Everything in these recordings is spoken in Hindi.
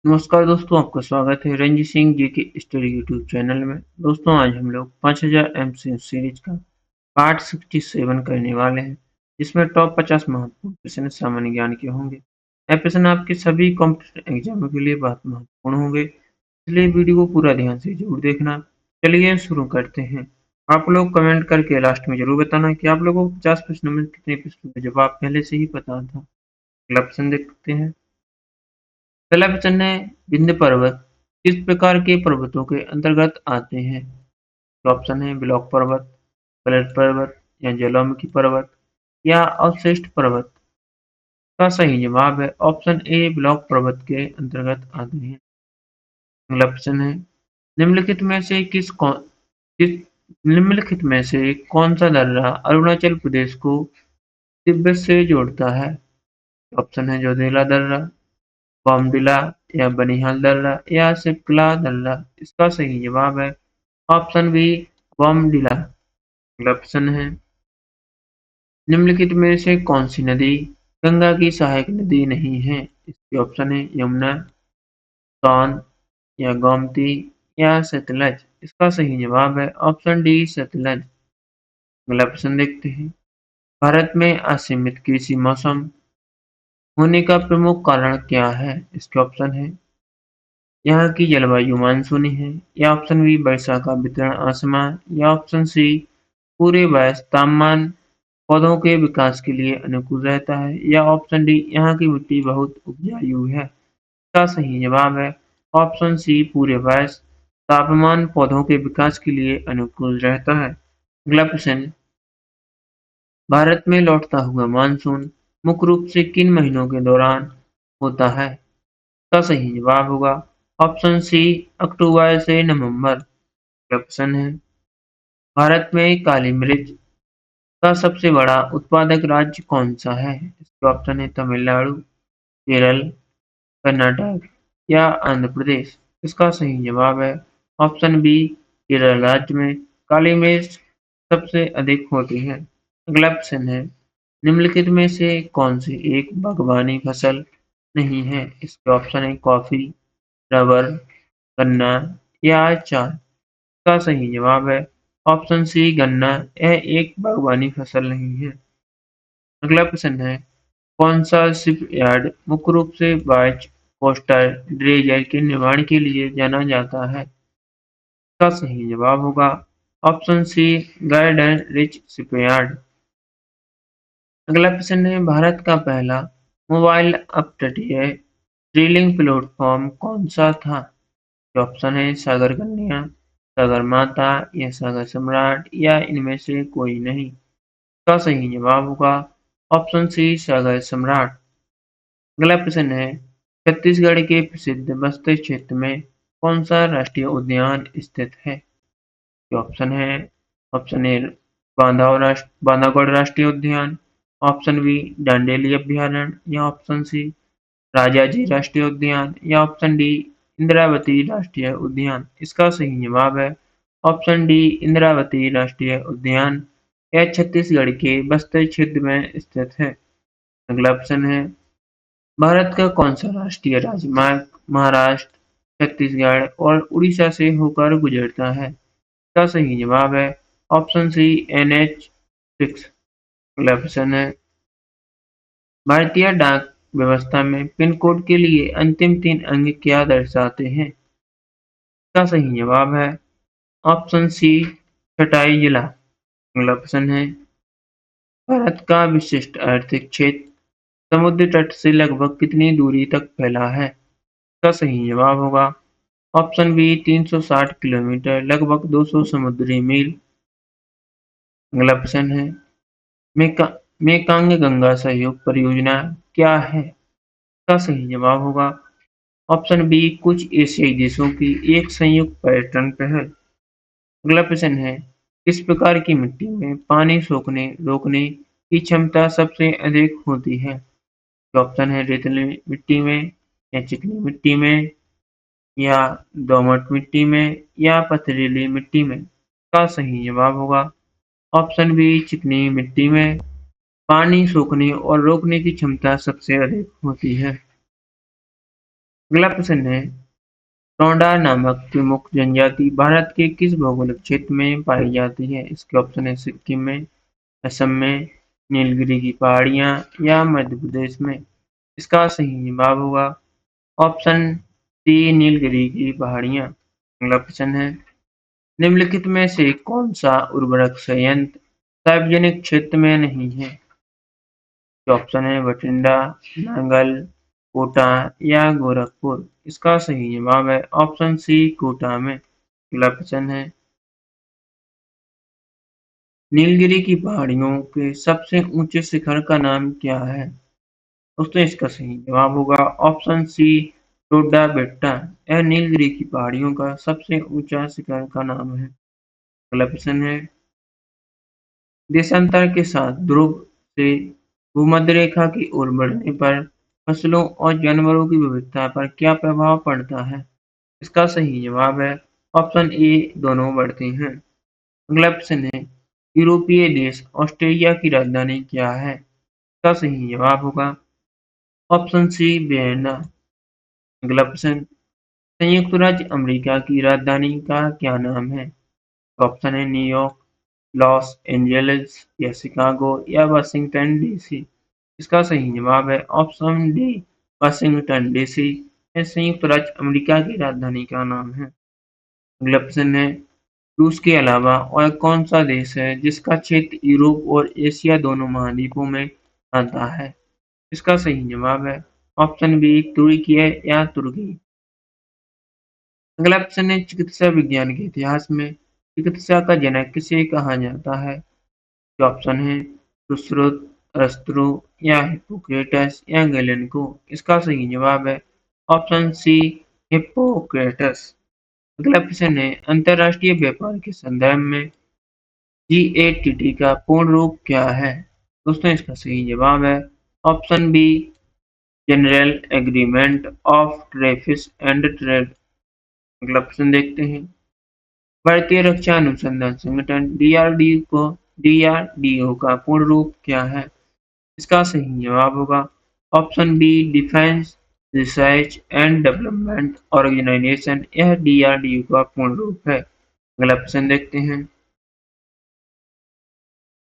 नमस्कार दोस्तों, आपका स्वागत है रंजीत सिंह जी के स्टडी यूट्यूब चैनल में। दोस्तों, आज हम लोग 5000 एमसीक्यू सीरीज का पार्ट 67 करने वाले हैं, जिसमें टॉप 50 महत्वपूर्ण प्रश्न सामान्य ज्ञान के होंगे। यह प्रश्न आपके सभी कॉम्पिटिटिव एग्जामों के लिए बहुत महत्वपूर्ण होंगे, इसलिए वीडियो को पूरा ध्यान से जरूर देखना। चलिए शुरू करते हैं। आप लोग कमेंट करके लास्ट में जरूर बताना कि आप लोगों को 50 प्रश्नों में कितने प्रश्नों का जवाब पहले से ही पता था। अगला प्रश्न देखते हैं। पहला प्रश्न है, विंध्य पर्वत किस प्रकार के पर्वतों के अंतर्गत आते हैं? तो ऑप्शन है ब्लॉक पर्वत, गलत पर्वत या ज्वालामुखी पर्वत या अवशिष्ट पर्वत। का सही जवाब है ऑप्शन ए, ब्लॉक पर्वत के अंतर्गत आते हैं। अगला प्रश्न है, निम्नलिखित में से किस निम्नलिखित में से कौन सा दर्रा अरुणाचल प्रदेश को तिब्बत से जोड़ता है? ऑप्शन है जोजिला दर्रा, बॉमडिला या बनिहाल दर्रा या सिपकला दर्रा। इसका सही जवाब है ऑप्शन बी, बॉमडिला। अगला प्रश्न है, निम्नलिखित में से कौन सी नदी गंगा की सहायक नदी नहीं है? इसके ऑप्शन है यमुना, सोन या गोमती या सतलज। इसका सही जवाब है ऑप्शन डी, सतलज। अगला प्रश्न देखते हैं। भारत में असीमित कृषि मौसम होने का प्रमुख कारण क्या है? इसके ऑप्शन है यहाँ की जलवायु मानसूनी है, या ऑप्शन बी, वर्षा का वितरण असमान, या ऑप्शन सी, पूरे वर्ष तापमान पौधों के विकास के लिए अनुकूल रहता है, या ऑप्शन डी, यहाँ की मिट्टी बहुत उपजाऊ है। इसका सही जवाब है ऑप्शन सी, पूरे वर्ष तापमान पौधों के विकास के लिए अनुकूल रहता है। अगला प्रश्न, भारत में लौटता हुआ मानसून मुख्य रूप से किन महीनों के दौरान होता है? इसका सही जवाब होगा ऑप्शन सी, अक्टूबर से नवंबर। अगला प्रश्न है, भारत में काली मिर्च का सबसे बड़ा उत्पादक राज्य कौन सा है? इसके ऑप्शन है तमिलनाडु, केरल, कर्नाटक या आंध्र प्रदेश। इसका सही जवाब है ऑप्शन बी, केरल राज्य में काली मिर्च सबसे अधिक होती है। अगला प्रश्न है, निम्नलिखित में से कौन सी एक बागवानी फसल नहीं है? इसके ऑप्शन है कॉफी, रबर, गन्ना या चाय। इसका सही जवाब है ऑप्शन सी, गन्ना। यह एक बागवानी फसल नहीं है। अगला प्रश्न है, कौन सा शिपयार्ड मुख्य रूप से बार्ज, कोस्टर, ड्रेजर के निर्माण के लिए जाना जाता है? इसका सही जवाब होगा option C, Garden Reach shipyard. अगला प्रश्न है, भारत का पहला मोबाइल अपतटीय ड्रिलिंग प्लेटफॉर्म कौन सा था? ऑप्शन है सागर कन्या, सागर माता या सागर सम्राट, या इनमें से कोई नहीं। इसका सही जवाब होगा ऑप्शन सी, सागर सम्राट। अगला प्रश्न है, छत्तीसगढ़ के प्रसिद्ध बस्तर क्षेत्र में कौन सा राष्ट्रीय उद्यान स्थित है? ऑप्शन है ऑप्शन ए, बांधवगढ़ राष्ट्रीय उद्यान, ऑप्शन बी, डांडेली अभ्यारण्य, या ऑप्शन सी, राजाजी राष्ट्रीय उद्यान, या ऑप्शन डी, इंद्रावती राष्ट्रीय उद्यान। इसका सही जवाब है ऑप्शन डी, इंद्रावती राष्ट्रीय उद्यान। यह छत्तीसगढ़ के बस्तर क्षेत्र में स्थित है। अगला प्रश्न है, भारत का कौन सा राष्ट्रीय राजमार्ग महाराष्ट्र, छत्तीसगढ़ और उड़ीसा से होकर गुजरता है? इसका सही जवाब है ऑप्शन सी, NH6। अगला प्रश्न है, भारतीय डाक व्यवस्था में पिन कोड के लिए अंतिम 3 अंक क्या दर्शाते हैं? इसका सही जवाब है ऑप्शन सी, छटाई जिला। अगला प्रश्न है, भारत का विशिष्ट आर्थिक क्षेत्र समुद्र तट से लगभग कितनी दूरी तक फैला है? इसका सही जवाब होगा ऑप्शन बी, 360 किलोमीटर, लगभग 200 समुद्री मील। अगला प्रश्न है, मेका मेकांग गंगा सहयोग परियोजना क्या है? इसका सही जवाब होगा ऑप्शन बी, कुछ एशियाई देशों की एक संयुक्त पर्यटन पहल। अगला प्रश्न है, किस प्रकार की मिट्टी में पानी सोखने रोकने की क्षमता सबसे अधिक होती है? ऑप्शन है रेतीली मिट्टी में, या चिकनी मिट्टी में, या दोमट मिट्टी में, या पथरीली मिट्टी में। इसका सही जवाब होगा ऑप्शन बी, चिकनी मिट्टी में पानी सोखने और रोकने की क्षमता सबसे अधिक होती है। अगला प्रश्न है, टोंडा नामक प्रमुख जनजाति भारत के किस भौगोलिक क्षेत्र में पाई जाती है? इसके ऑप्शन है सिक्किम में, असम में, नीलगिरी की पहाड़ियाँ या मध्य प्रदेश में। इसका सही जवाब होगा ऑप्शन सी, नीलगिरी की पहाड़ियाँ। अगला प्रश्न है, निम्नलिखित में से कौन सा उर्वरक संयंत्र सार्वजनिक क्षेत्र में नहीं है? ऑप्शन है बठिंडा, नांगल, कोटा या गोरखपुर। इसका सही जवाब है ऑप्शन सी, कोटा में। अगला प्रश्न है, नीलगिरी की पहाड़ियों के सबसे ऊंचे शिखर का नाम क्या है? दोस्तों इसका सही जवाब होगा ऑप्शन सी, टोडा बेट्टा। यह नीलगिरी की पहाड़ियों का सबसे ऊंचा शिखर का नाम है। अगला प्रश्न है, देशांतर के साथ ध्रुव से भूमध्य रेखा की ओर बढ़ने पर फसलों और जानवरों की विविधता पर क्या प्रभाव पड़ता है? इसका सही जवाब है ऑप्शन ए, दोनों बढ़ते हैं। अगला प्रश्न है, यूरोपीय देश ऑस्ट्रेलिया की राजधानी क्या है? इसका सही जवाब होगा ऑप्शन सी, वियना। अगला प्रश्न, संयुक्त राज्य अमेरिका की राजधानी का क्या नाम है? ऑप्शन है न्यूयॉर्क, लॉस एंजलिस या शिकागो या वाशिंगटन डीसी। इसका सही जवाब है ऑप्शन डी, वाशिंगटन डीसी। यह संयुक्त राज्य अमेरिका की राजधानी का नाम है। अगला प्रश्न है, रूस के अलावा और कौन सा देश है जिसका क्षेत्र यूरोप और एशिया दोनों महाद्वीपों में आता है? इसका सही जवाब है ऑप्शन बी, तुर्की या तुर्की। अगला प्रश्न है, चिकित्सा विज्ञान के इतिहास में चिकित्सा का जनक किसे कहा जाता है? जो ऑप्शन है सुश्रुत, अरस्तु या हिप्पोक्रेटस या गैलेन को। इसका सही जवाब है ऑप्शन सी, हिप्पोक्रेटस। अगला प्रश्न है, अंतर्राष्ट्रीय व्यापार के संदर्भ में जीएटीटी का पूर्ण रूप क्या है? दोस्तों इसका सही जवाब है option B, general agreement of tariffs and trade. अगला प्रश्न देखते हैं, भारतीय रक्षा अनुसंधान संगठन डीआरडीओ का पूर्ण रूप क्या है? इसका सही जवाब होगा option B, defence research and development organisation. यह डीआरडीओ का पूर्ण रूप है। अगला प्रश्न देखते हैं,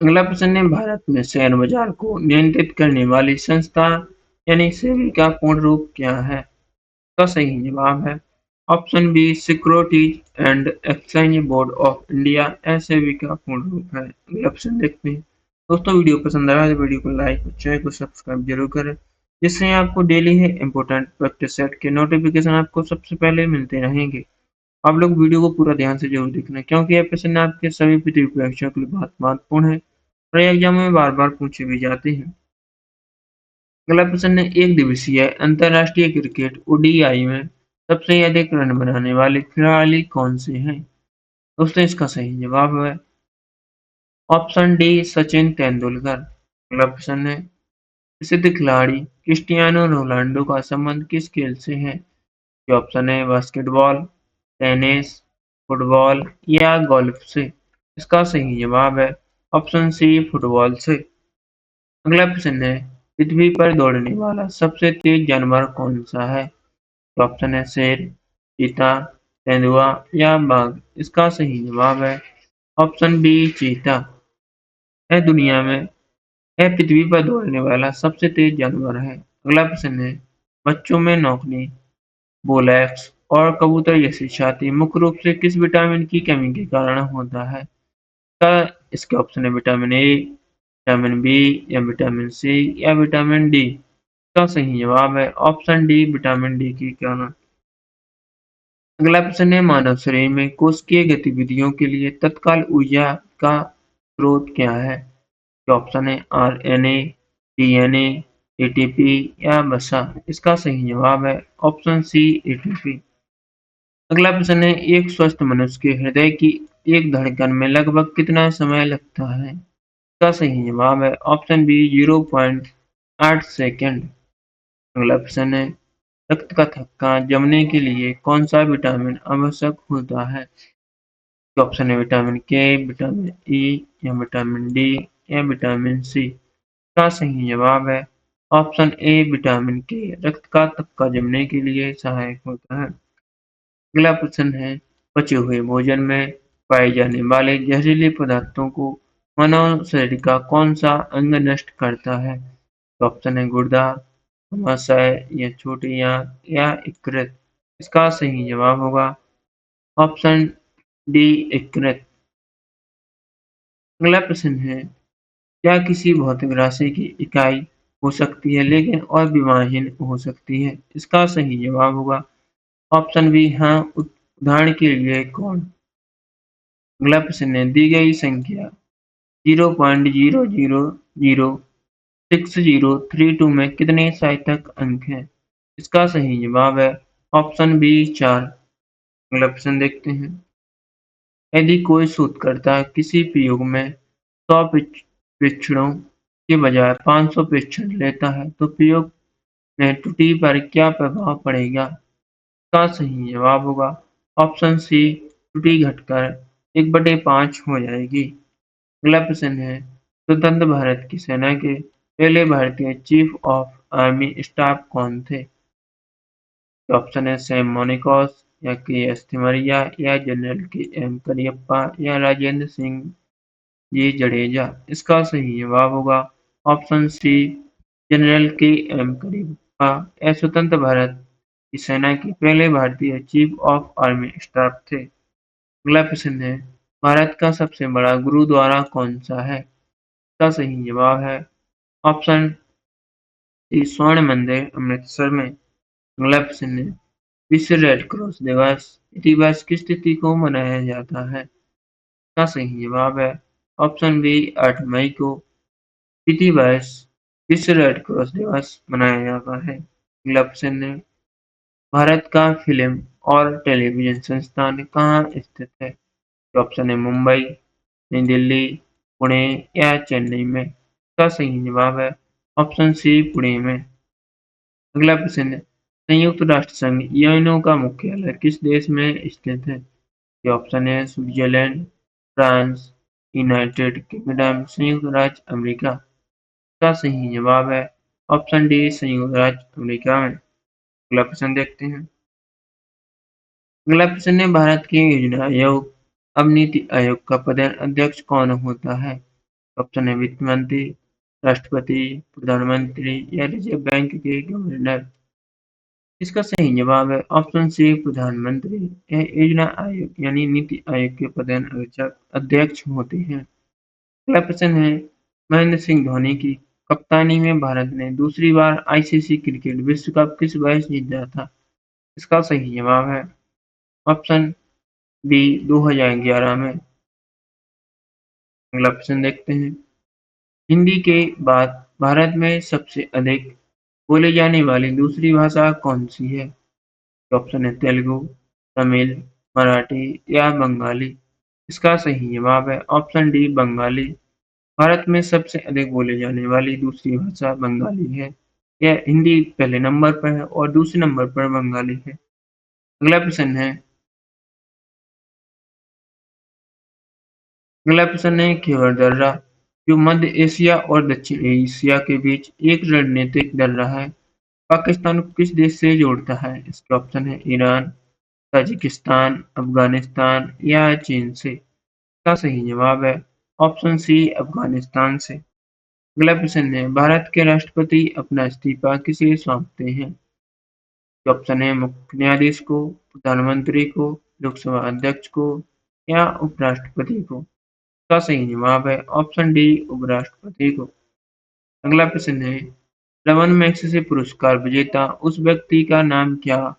अगला प्रश्न है, भारत में शेयर बाजार को नियंत्रित करने वाली संस्था यानी सेबी का पूर्ण रूप क्या है? इसका सही जवाब है option B, securities and exchange board of India. SAB का पूर्ण रूप है। अगला ऑप्शन देखते हैं। दोस्तों वीडियो पसंद आया तो वीडियो को लाइक और चैनल को सब्सक्राइब जरूर करें, जिससे आपको डेली है इंपॉर्टेंट प्रैक्टिस सेट के नोटिफिकेशन आपको सबसे पहले मिलते रहेंगे। आप लोग वीडियो को पूरा ध्यान से जरूर देखना, क्योंकि यह प्रश्न आपके सभी पृथ्वी परीक्षाओं के लिए बहुत महत्वपूर्ण है और एग्जाम में बार बार पूछे भी जाते हैं। अगला प्रश्न है, एक दिवसीय अंतरराष्ट्रीय क्रिकेट ओडीआई में सबसे अधिक रन बनाने वाले खिलाड़ी कौन से हैं? दोस्तों इसका सही जवाब है ऑप्शन डी, सचिन तेंदुलकर। अगला प्रश्न है, प्रसिद्ध खिलाड़ी क्रिस्टियानो रोनाल्डो का संबंध किस खेल से है? ये ऑप्शन है बास्केटबॉल, टेनिस, फुटबॉल या गोल्फ से। इसका सही जवाब है ऑप्शन सी, फुटबॉल से। अगला प्रश्न है, पृथ्वी पर दौड़ने वाला सबसे तेज जानवर कौन सा है? तो ऑप्शन है शेर, चीता, तेंदुआ या बाघ। इसका सही जवाब है ऑप्शन बी, चीता। यह दुनिया में यह पृथ्वी पर दौड़ने वाला सबसे तेज जानवर है। अगला प्रश्न है, बच्चों में नौकरी, बोलैक्स और कबूतर जैसी छाती मुख्य रूप से किस विटामिन की कमी के कारण होता है? का इसके ऑप्शन है विटामिन ए, विटामिन बी या विटामिन सी या विटामिन डी। इसका सही जवाब है ऑप्शन डी, विटामिन डी के कारण। अगला प्रश्न है, मानव शरीर में कोशिकीय गतिविधियों के लिए तत्काल ऊर्जा का स्रोत क्या है? ऑप्शन है आरएनए, डीएनए, एटीपी या वसा। इसका सही जवाब है ऑप्शन सी, एटीपी। अगला प्रश्न है, एक स्वस्थ मनुष्य के हृदय की एक धड़कन में लगभग कितना समय लगता है? इसका सही जवाब है ऑप्शन बी, 0.8 सेकेंड। अगला प्रश्न है, रक्त का थक्का जमने के लिए कौन सा विटामिन आवश्यक होता है? ऑप्शन है विटामिन के, विटामिन ई या विटामिन डी या विटामिन सी। इसका सही जवाब है ऑप्शन ए विटामिन के रक्त का थक्का जमने के लिए सहायक होता है। अगला प्रश्न है, पचे हुए भोजन में पाए जाने वाले जहरीले पदार्थों को मानव शरीर का कौन सा अंग नष्ट करता है? तो ऑप्शन है गुर्दा, अमाशय या छोटी आंत या यकृत। इसका सही जवाब होगा ऑप्शन डी यकृत। अगला प्रश्न है, क्या किसी भौतिक राशि की इकाई हो सकती है लेकिन अविभाज्य हो सकती है? इसका सही जवाब होगा ऑप्शन बी हाँ। उदाहरण के लिए कौन? अगला प्रश्न है, दी गई संख्या 0.000603 में कितने सार्थक अंक हैं? इसका सही जवाब है ऑप्शन बी 4। अगला प्रश्न देखते हैं, यदि कोई शोधकर्ता किसी प्रयोग में 100 परीक्षणों के बजाय 500 परीक्षण लेता है तो प्रयोग में त्रुटि पर क्या प्रभाव पड़ेगा? इसका सही जवाब होगा ऑप्शन सी, त्रुटि घटकर 1/5 हो जाएगी। अगला प्रश्न है, स्वतंत्र भारत की सेना के पहले भारतीय चीफ ऑफ आर्मी स्टाफ कौन थे? तो ऑप्शन है सैम मोनिकॉस या के एस थिमरिया या जनरल के एम करियप्पा या राजेंद्र सिंह जी जडेजा। इसका सही जवाब होगा ऑप्शन सी, जनरल के एम करियप्पा। यह स्वतंत्र भारत की सेना के पहले भारतीय चीफ ऑफ आर्मी स्टाफ थे। अगला प्रश्न है, भारत का सबसे बड़ा गुरुद्वारा कौन सा है? इसका सही जवाब है ऑप्शन सी, स्वर्ण मंदिर अमृतसर में। अगला प्रश्न है, विश्व रेड क्रॉस दिवस दिवस किस तिथि को मनाया जाता है? इसका सही जवाब है ऑप्शन बी, 8 मई को। तिथि वर्ष विश्व रेड क्रॉस दिवस मनाया जाता है। अगला प्रश्न है, भारत का फिल्म और टेलीविजन संस्थान कहाँ स्थित है? तो ऑप्शन है मुंबई, नई दिल्ली, पुणे या चेन्नई में। इसका सही जवाब है ऑप्शन सी, पुणे में। अगला प्रश्न है, संयुक्त राष्ट्र संघ यूएनओ का मुख्यालय किस देश में स्थित है? ये ऑप्शन है स्विट्जरलैंड, फ्रांस, यूनाइटेड किंगडम, संयुक्त राज्य अमेरिका। इसका सही जवाब है ऑप्शन डी, संयुक्त राज्य अमेरिका में। अगला प्रश्न देखते हैं, अगला प्रश्न है, भारत के योजना आयोग अब नीति आयोग का प्रधान अध्यक्ष कौन होता है? ऑप्शन है वित्त मंत्री, राष्ट्रपति, प्रधानमंत्री या रिजर्व बैंक के गवर्नर। इसका सही जवाब है ऑप्शन सी, प्रधानमंत्री। यह योजना आयोग यानी नीति आयोग के प्रधान अध्यक्ष होते हैं। अगला प्रश्न है, महेंद्र सिंह धोनी की कप्तानी में भारत ने दूसरी बार आईसीसी क्रिकेट विश्व कप किस वर्ष जीता था? इसका सही जवाब है ऑप्शन बी, 2011 में। अगला प्रश्न देखते हैं, हिंदी के बाद भारत में सबसे अधिक बोली जाने वाली दूसरी भाषा कौन सी है? ऑप्शन है तेलुगु, तमिल, मराठी या बंगाली। इसका सही जवाब है ऑप्शन डी, बंगाली। भारत में सबसे अधिक बोली जाने वाली दूसरी भाषा बंगाली है। यह हिंदी पहले नंबर पर है और दूसरे नंबर पर बंगाली है। अगला प्रश्न है, अगला प्रश्न है खैबर दर्रा जो मध्य एशिया और दक्षिण एशिया के बीच एक रणनीतिक दर्रा है, पाकिस्तान को किस देश से जोड़ता है? इसके ऑप्शन है ईरान, ताजिकिस्तान, अफगानिस्तान या चीन से। इसका सही जवाब है ऑप्शन सी, अफगानिस्तान से। अगला प्रश्न है, भारत के राष्ट्रपति अपना इस्तीफा किसे सौंपते हैं? ऑप्शन है मुख्य न्यायाधीश को, प्रधानमंत्री को, लोकसभा अध्यक्ष को या उपराष्ट्रपति को। इसका सही जवाब है ऑप्शन डी, उपराष्ट्रपति को। अगला प्रश्न है, रमन मैग्सेसे पुरस्कार विजेता उस व्यक्ति का नाम क्या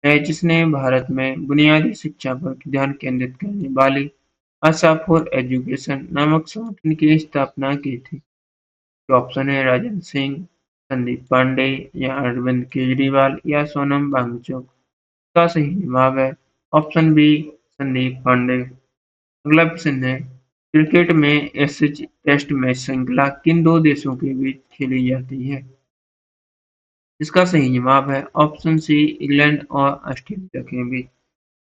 है जिसने भारत में बुनियादी शिक्षा पर ध्यान केंद्रित करने वाली आशा फॉर एजुकेशन नामक संगठन की स्थापना की थी? ऑप्शन है राजन सिंह, संदीप पांडे या अरविंद केजरीवाल या सोनम वांगचुक। इसका सही जवाब है ऑप्शन बी, संदीप पांडे। अगला प्रश्न है, क्रिकेट में एशेज टेस्ट मैच श्रृंखला किन दो देशों के बीच खेली जाती है? इसका सही जवाब है ऑप्शन सी, इंग्लैंड और ऑस्ट्रेलिया के बीच।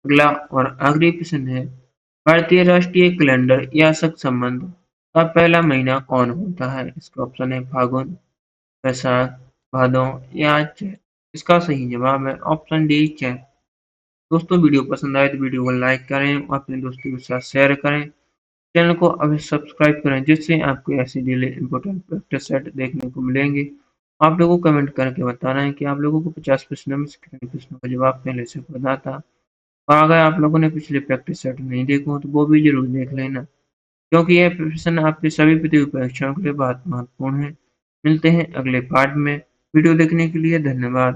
अगला और आखिरी प्रश्न है, भारतीय राष्ट्रीय कैलेंडर या शक संबंध का पहला महीना कौन होता है? इसका ऑप्शन है फागुन, वैशाख, भादों या चैत? इसका सही जवाब है ऑप्शन डी चैत। दोस्तों वीडियो पसंद आए तो वीडियो को लाइक करें और अपने दोस्तों के साथ शेयर करें। चैनल को अभी सब्सक्राइब करें जिससे आपको ऐसे डेली इंपॉर्टेंट प्रैक्टिस सेट देखने को मिलेंगे। आप लोगों को कमेंट करके बताना है कि आप लोगों को 50 प्रश्नों में से कितने प्रश्नों का जवाब पहले से पता था। और अगर आप लोगों ने पिछले प्रैक्टिस सेट नहीं देखे हो तो वो भी जरूर देख लेना, क्योंकि यह प्रश्न आपके सभी प्रतियोगी परीक्षाओं के लिए बहुत महत्वपूर्ण है। मिलते हैं अगले पार्ट में। वीडियो देखने के लिए धन्यवाद।